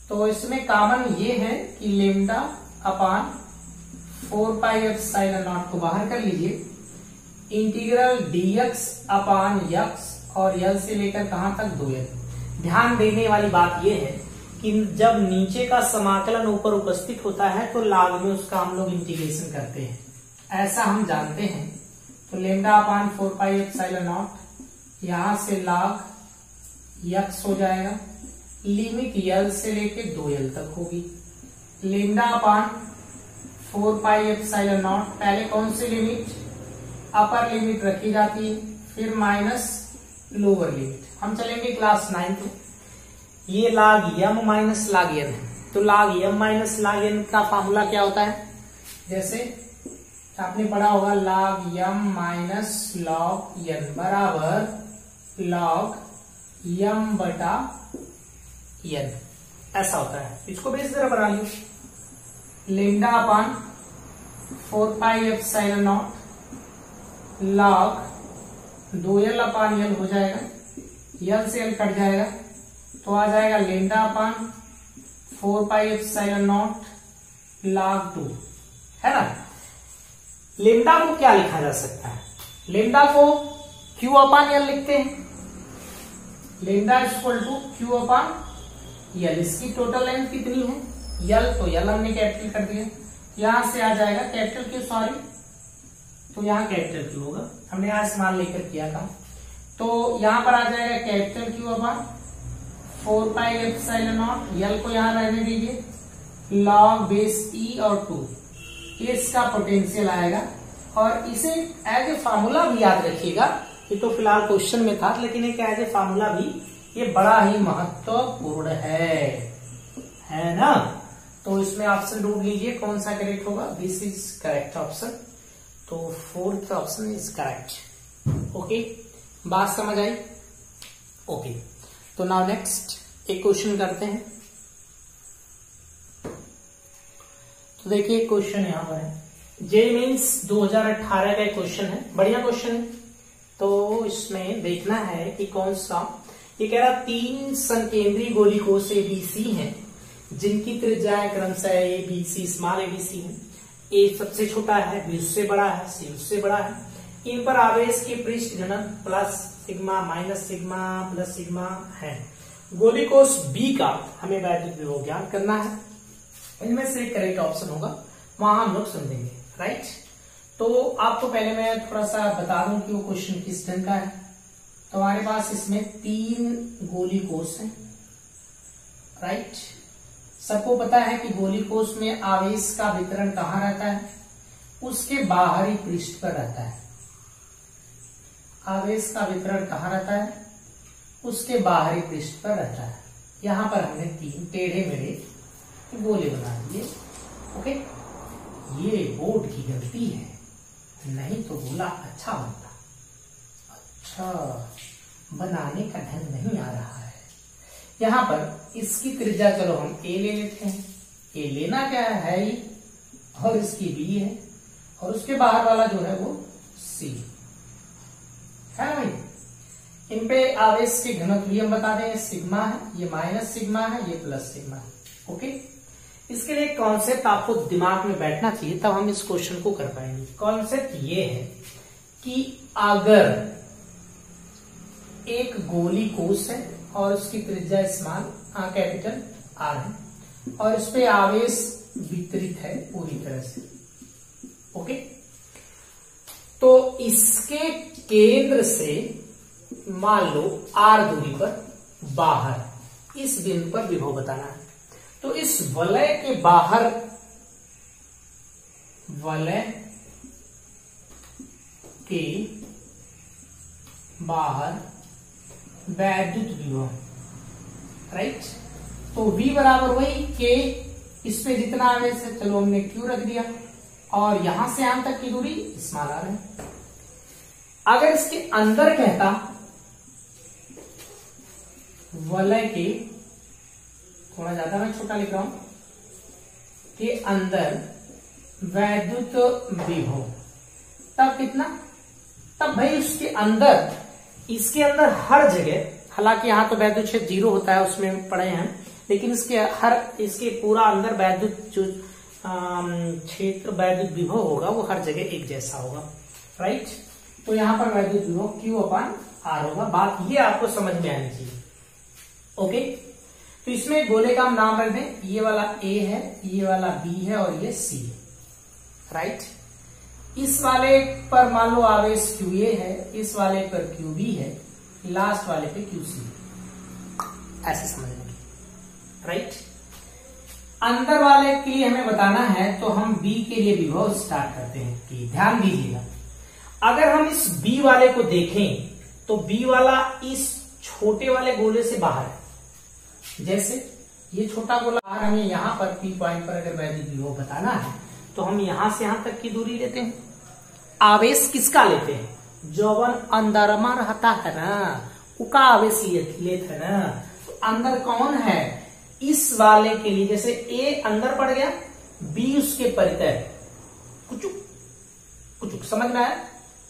तो इसमें कॉमन ये है कि lambda upon 4 pi epsilon not को बाहर कर लीजिए, इंटीग्रल dx अपान x और l से लेकर कहां तक 2l। ध्यान देने वाली बात यह है कि जब नीचे का समाकलन ऊपर उपस्थित होता है तो लाग में उसका हम लोग इंटीग्रेशन करते हैं, ऐसा हम जानते हैं। तो lambda upon 4 pi epsilon not यहां से लाग x हो जाएगा, लिमिट l से लेके 2l तक होगी। Lambda upon 4 pi epsilon not, पहले कौन सी लिमिट, अपर लिमिट रखी जाती है, फिर माइनस लोअर लिमिट। हम चलेंगे क्लास 9 में, ये लाग m माइनस लाग n है, तो लाग m माइनस लाग n का फार्मूला क्या होता है, जैसे आपने पढ़ा होगा, log m minus log n बराबर log m बटा n, ऐसा होता है। इसको बेस जरा बना लीजिए, lambda upon 4 pi epsilon not log 2l upon l हो जाएगा, l से l कट जाएगा तो आ जाएगा lambda upon 4 pi epsilon not log 2, है ना। लेमडा को क्या लिखा जा सकता है, लेमडा को q अपान l लिखते हैं, lambda equal to q upon l। इसकी टोटल लेंथ कितनी है l, तो l हमने कैपिटल कर दिया, यहां से आ जाएगा कैपिटल Q, सॉरी, तो यहाँ कैपिटल Q होगा, हमने यहां इस्तेमाल लेकर किया था, तो यहां पर आ जाएगा capital Q upon 4 pi epsilon not, l को यहां रहने दीजिए, log बेस e और 2, ये इसका पोटेंशियल आएगा। और इसे एज ए फार्मूला भी याद रखिएगा, ये तो फिलहाल क्वेश्चन में था, लेकिन एक एज ए फार्मूला भी ये बड़ा ही महत्वपूर्ण है ना। तो इसमें ऑप्शन ढूंढ लीजिए कौन सा करेक्ट होगा, दिस इज करेक्ट ऑप्शन, तो 4th option is correct. Okay, बात समझ आई। ओके, तो नाउ नेक्स्ट एक क्वेश्चन करते हैं। तो देखिए क्वेश्चन यहां पर है, जेईई मेंस 2018 का क्वेश्चन है, बढ़िया क्वेश्चन है। तो इसमें देखना है कि कौन सा, ये कह रहा 3 संकेंद्रीय गोलीकोष एबीसी हैं जिनकी त्रिज्याएं क्रमशः एबीसी स्मॉल एबीसी है, ए सबसे छोटा है, बी उससे बड़ा है, सी उससे बड़ा है। इन पर आवेश की पृष्ठ घनत्व plus sigma minus sigma plus sigma है। गोलीकोष बी का हमें वैद्युत विभव ज्ञान करना है, इनमें से करेक्ट ऑप्शन होगा, वहां हम लोग समझेंगे, राइट। तो आपको पहले मैं थोड़ा सा बता दूं कि वो क्वेश्चन किस ढंग का है। तो हमारे पास इसमें 3 गोलीकोष हैं, राइट। सबको पता है कि गोलीकोष में आवेश का वितरण कहाँ रहता है, उसके बाहरी पृष्ठ पर रहता है। आवेश का वितरण कहाँ रहता है, उसके बाहरी पृष्ठ पर रहता है। यहां पर हमने 3 टेढ़े मेढ़े गोले बना दिए। ओके, ये बोर्ड की गलती है, नहीं तो गोला अच्छा बनता। अच्छा, बनाने का ढंग नहीं आ रहा है। यहां पर इसकी त्रिज्या चलो हम ए ले लेते हैं, ए लेना क्या है ही, और इसकी बी है, और उसके बाहर वाला जो है वो सी है ना भाई। इन पे आवेश के घनत्व भी हम बता दें, सिग्मा है, ये माइनस सिग्मा है, ये प्लस सिग्मा है। ओके, इसके लिए कॉन्सेप्ट आपको दिमाग में बैठना चाहिए, तब हम इस क्वेश्चन को कर पाएंगे। कॉन्सेप्ट ये है कि अगर एक गोली कोष है और उसकी त्रिज्या स्मॉल कैपिटल आर है, और इस पे आवेश वितरित है पूरी तरह से, ओके, तो इसके केंद्र से मान लो आर दूरी पर बाहर इस बिंदु पर विभव बताना है। तो इस वलय के बाहर, वलय के बाहर वैद्युत विभव, राइट। तो V बराबर वही K, इस पे जितना आवेश है, चलो हमने Q रख दिया, और यहां से यहां तक की दूरी स्मॉल r है। अगर इसके अंदर कहता वलय के, थोड़ा ज्यादा मैं छोटा लिख रहा हूं, के अंदर वैद्युत विभव, तब कितना, तब भाई उसके अंदर, इसके अंदर हर जगह, हालांकि यहां तो वैद्युत क्षेत्र 0 होता है, उसमें पढ़े हैं, लेकिन इसके पूरा अंदर वैद्युत जो क्षेत्र वैद्युत विभव होगा वो हर जगह एक जैसा होगा, राइट। तो यहां पर वैद्युत विभव Q/R होगा। बात ये आपको समझ में आनी चाहिए, ओके। तो इसमें गोले का हम नाम रख दें, ये वाला A है, ये वाला B है और ये C है, राइट। इस वाले पर मान लो आवेश QA है, इस वाले पर QB है, लास्ट वाले पे QC है, ऐसे समझ लेंगे, राइट। अंदर वाले के लिए हमें बताना है, तो हम B के लिए विभव स्टार्ट करते हैं। कि ध्यान दीजिएगा, अगर हम इस B वाले को देखें तो B वाला इस छोटे वाले गोले से बाहर है। जैसे ये छोटा गोला बाहर, हमें यहां पर P पॉइंट पर अगर वैद्युत विभव बताना है तो हम यहां से यहां तक की दूरी लेते हैं। आवेश किसका लेते हैं, जौवन अंदर में रहता है ना, उका आवेश लेते है ना। तो अंदर कौन है, इस वाले के लिए, जैसे A अंदर पड़ गया, B उसके परितः, कुचुक कुचुक, समझ में आया,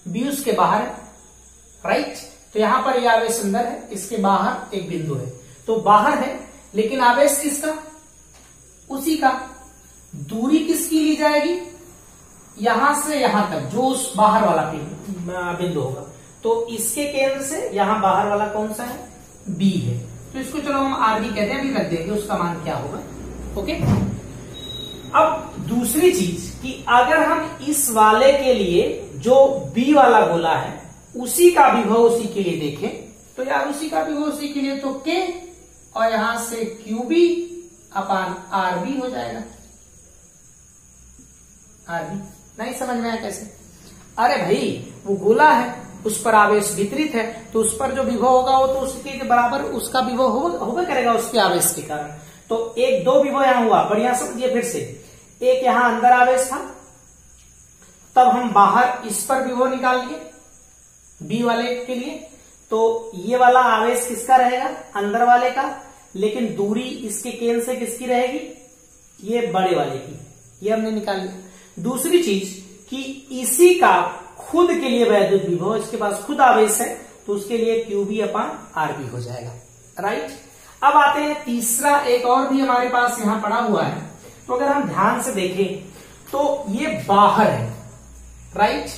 B उसके बाहर है, राइट। तो यहां पर यह आवेश अंदर है, इसके बाहर एक बिंदु है, तो बाहर है, लेकिन आवेश किसका, उसी का। दूरी किसकी ली जाएगी, यहां से यहां तक, जो उस बाहर वाला बिंदु होगा। तो इसके केंद्र से यहां बाहर वाला कौन सा है, B है। तो इसको चलो हम RB कहते हैं, अभी रख देंगे उसका मान क्या होगा, ओके। अब दूसरी चीज कि अगर हम इस वाले के लिए जो B वाला गोला है उसी का विभव उसी के लिए देखें, तो यार उसी का विभव उसी के लिए तो K, और यहां से QB/RB हो जाएगा। RB नहीं समझ में आया कैसे, अरे भाई वो गोला है, उस पर आवेश वितरित है, तो उस पर जो विभव होगा वो तो उसके बराबर उसका विभव होगा करेगा उसके आवेश के कारण। तो एक दो विभव यहां हुआ, बढ़िया समझिए फिर से। एक यहां अंदर आवेश था, तब हम बाहर इस पर विभव निकाल लिए B वाले के लिए, तो ये वाला आवेश किसका रहेगा, अंदर वाले का, लेकिन दूरी इसके केंद्र से किसकी रहेगी, ये बड़े वाले की, ये हमने निकाल लिया। दूसरी चीज कि इसी का खुद के लिए वैद्युत विभव, इसके पास खुद आवेश है, तो उसके लिए QB/RB हो जाएगा, राइट। अब आते हैं तीसरा, एक और भी हमारे पास यहां पड़ा हुआ है। तो अगर हम ध्यान से देखें तो ये बाहर है, राइट।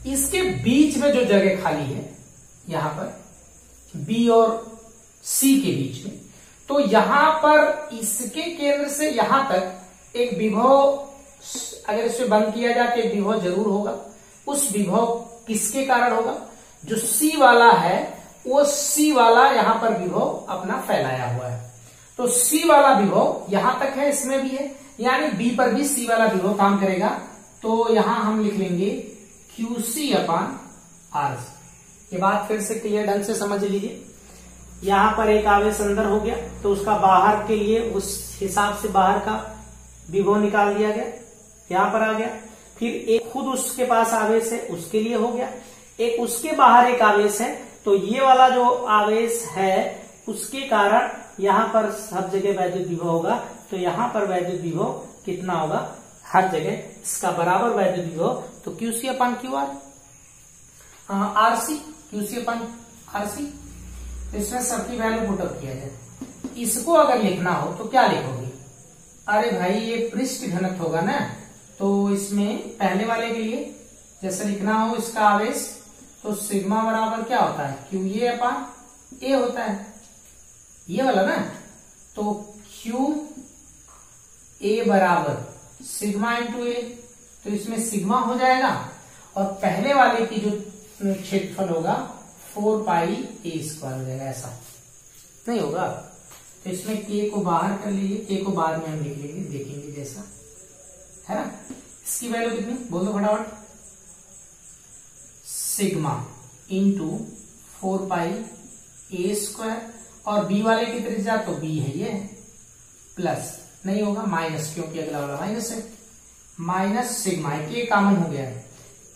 इसके बीच में जो जगह खाली है यहां पर B और C के बीच में, तो यहां पर इसके केंद्र से यहां तक एक विभव, अगर इसे बंद किया जाए तो एक विभव जरूर होगा। उस विभव किसके कारण होगा, जो C वाला है वो C वाला यहां पर विभव अपना फैलाया हुआ है। तो C वाला विभव यहां तक है, इसमें भी है, यानी B पर भी C वाला विभव काम करेगा। तो यहां हम लिख लेंगे QC/RC। ये बात फिर से क्लियर ढंग से समझ लीजिए। यहां पर एक आवेश अंदर हो गया, तो उसका बाहर के लिए उस हिसाब से बाहर का विभव निकाल दिया गया, यहां पर आ गया। फिर एक खुद उसके पास आवेश है, उसके लिए हो गया। एक उसके बाहर एक आवेश है, तो ये वाला जो आवेश है उसके कारण यहां पर सब जगह वैद्युत विभव होगा। तो यहां पर वैद्युत विभव कितना होगा, हर जगह इसका बराबर वैद्युत विभव, तो QC/QR, RC, QC/RC। इसमें सबकी वैल्यू पुटअप किया जाए। इसको अगर लिखना हो तो क्या लिखोगे, अरे भाई ये पृष्ठ घनत्व होगा ना, तो इसमें पहले वाले के लिए जैसे लिखना हो इसका आवेश, तो सिग्मा बराबर क्या होता है, QA/A होता है, ये वाला ना। तो QA बराबर सिग्मा इंटू A, तो इसमें सिग्मा हो जाएगा, और पहले वाले की जो क्षेत्रफल होगा 4πA² हो जाएगा। ऐसा नहीं होगा, तो इसमें K को बाहर कर लीजिए, K को बाद में हम लिख लेंगे, देखेंगे जैसा है ना। इसकी वैल्यू कितनी बोल दो फटाफट, सिग्मा इंटू 4 पाई ए स्क्वायर, और बी वाले की त्रिज्या तो बी है ये, प्लस नहीं होगा माइनस, क्योंकि अगला वाला माइनस है, माइनस सिग्मा, ये कॉमन हो गया है।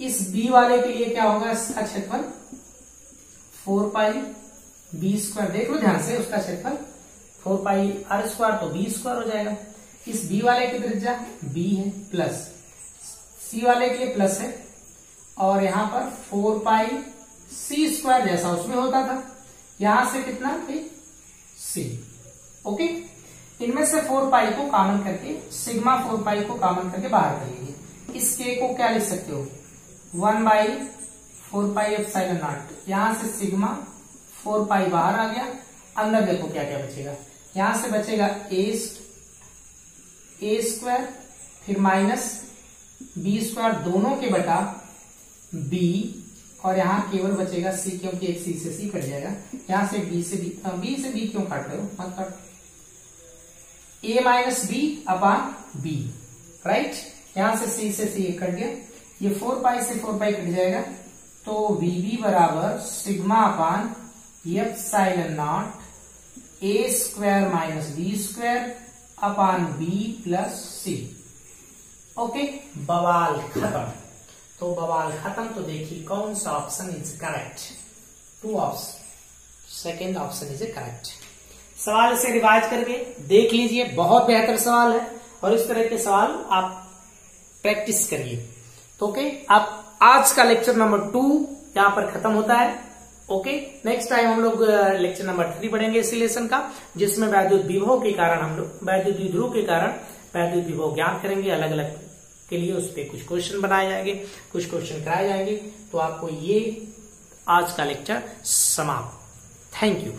इस बी वाले के लिए क्या होगा, इसका क्षेत्रफल 4 पाई बी स्क्वायर, देख लो ध्यान से, उसका क्षेत्रफल 4 पाई आर स्क्वायर तो बी स्क्वायर हो जाएगा। इस बी वाले की त्रिज्या बी है, प्लस सी वाले के लिए प्लस है, और यहां पर 4 पाई सी स्क्वायर जैसा उसमें होता था, यहां से कितना सी। ओके, इनमें से 4 पाई को कॉमन करके, सिग्मा 4 पाई को कॉमन करके बाहर कर लीजिए। इस के को क्या लिख सकते हो, 1/4 पाई एप्सिलॉन नॉट, यहां से सिग्मा 4 पाई बाहर आ गया, अंदर देखो क्या क्या बचेगा, यहां से बचेगा ए स्क्वायर, फिर माइनस बी स्क्वायर दोनों के बटा बी, और यहां केवल बचेगा सी, क्योंकि एक सी से सी कट जाएगा, यहां से बी से बी क्यों काट रहे हो, मत काट, a minus b upon b, right, यहां से सी कट गया, ये 4 पाई से 4 पाई कट जाएगा, तो वीबी बराबर sigma upon epsilon naught a square minus b square upon b plus c. Okay, बवाल खत्म। तो बवाल खत्म, तो देखिए कौन सा option is correct, 2 option, second option is correct. सवाल से रिवाइज करके देख लीजिए, बहुत बेहतर सवाल है, और इस तरह के सवाल आप प्रैक्टिस करिए। तो ओके, आप आज का लेक्चर नंबर 2 यहां पर खत्म होता है। ओके, नेक्स्ट टाइम हम लोग लेक्चर नंबर 3 पढ़ेंगे इसी लेसन का, जिसमें वैद्युत विभव के कारण हम लोग वैद्युत द्विध्रुव के कारण वैद्युत विभव ज्ञात करेंगे, अलग अलग के लिए उस पर कुछ क्वेश्चन बनाए जाएंगे, कुछ क्वेश्चन कराए जाएंगे। तो आपको ये आज का लेक्चर समाप्त। Thank you.